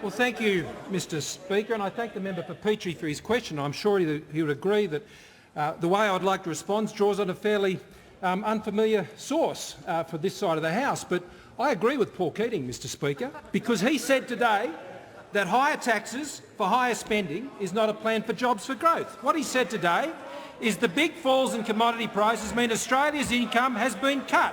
Well, thank you, Mr Speaker, and I thank the member for Petrie for his question. I'm sure he would agree that the way I'd like to respond draws on a fairly unfamiliar source for this side of the House. But I agree with Paul Keating, Mr Speaker, because he said today that higher taxes for higher spending is not a plan for jobs for growth. What he said today is the big falls in commodity prices mean Australia's income has been cut.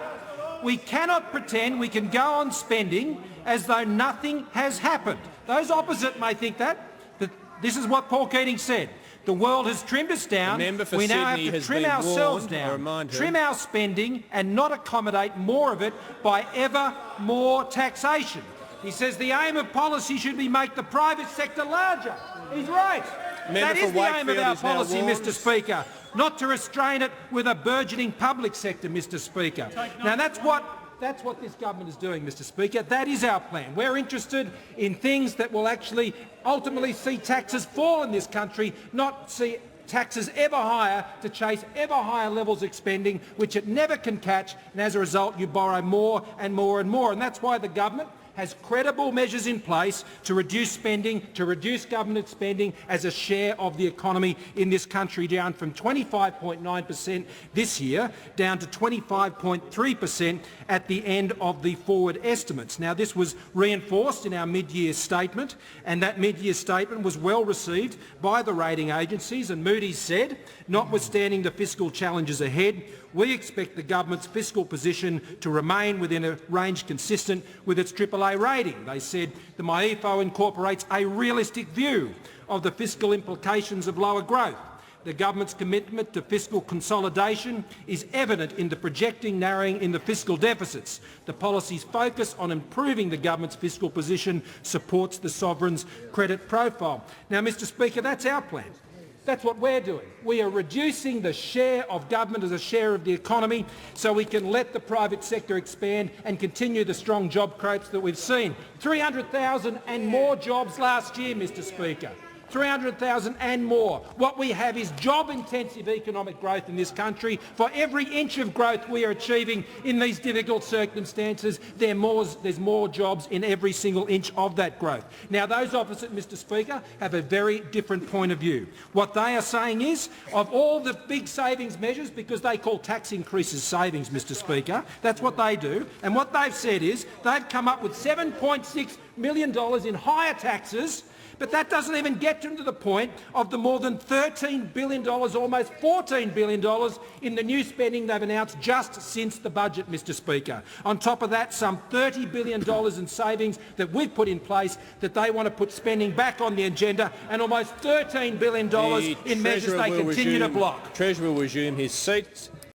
We cannot pretend we can go on spending as though nothing has happened. Those opposite may think that, but this is what Paul Keating said. The world has trimmed us down. We now have to trim ourselves down, trim our spending and not accommodate more of it by ever more taxation. He says the aim of policy should be make the private sector larger. He's right. That is the aim of our policy, Mr Speaker, not to restrain it with a burgeoning public sector, Mr Speaker. Now that's what this government is doing, Mr Speaker. That is our plan. We're interested in things that will actually ultimately see taxes fall in this country, not see taxes ever higher to chase ever higher levels of spending, which it never can catch, and as a result you borrow more and more and more. And that's why the government has credible measures in place to reduce spending, to reduce government spending as a share of the economy in this country, down from 25.9% this year down to 25.3% at the end of the forward estimates. Now, this was reinforced in our mid-year statement, and that mid-year statement was well received by the rating agencies, and Moody's said, notwithstanding the fiscal challenges ahead, we expect the government's fiscal position to remain within a range consistent with its AAA rating. They said the MyEFO incorporates a realistic view of the fiscal implications of lower growth. The government's commitment to fiscal consolidation is evident in the projected narrowing in the fiscal deficits. The policy's focus on improving the government's fiscal position supports the sovereign's credit profile. Now, Mr Speaker, that's our plan. That's what we're doing. We are reducing the share of government as a share of the economy so we can let the private sector expand and continue the strong job growth that we've seen. 300,000 and more jobs last year, Mr Speaker. 300,000 and more. What we have is job-intensive economic growth in this country. For every inch of growth we are achieving in these difficult circumstances, there's more jobs in every single inch of that growth. Now, those opposite, Mr Speaker, have a very different point of view. What they are saying is, of all the big savings measures, because they call tax increases savings, Mr Speaker, that's what they do, and what they've said is they've come up with $7.6 million in higher taxes. But that doesn't even get them to the point of the more than $13 billion, almost $14 billion in the new spending they've announced just since the budget, Mr Speaker. On top of that, some $30 billion in savings that we've put in place that they want to put spending back on the agenda, and almost $13 billion in measures they continue to block. Treasurer will resume his seat.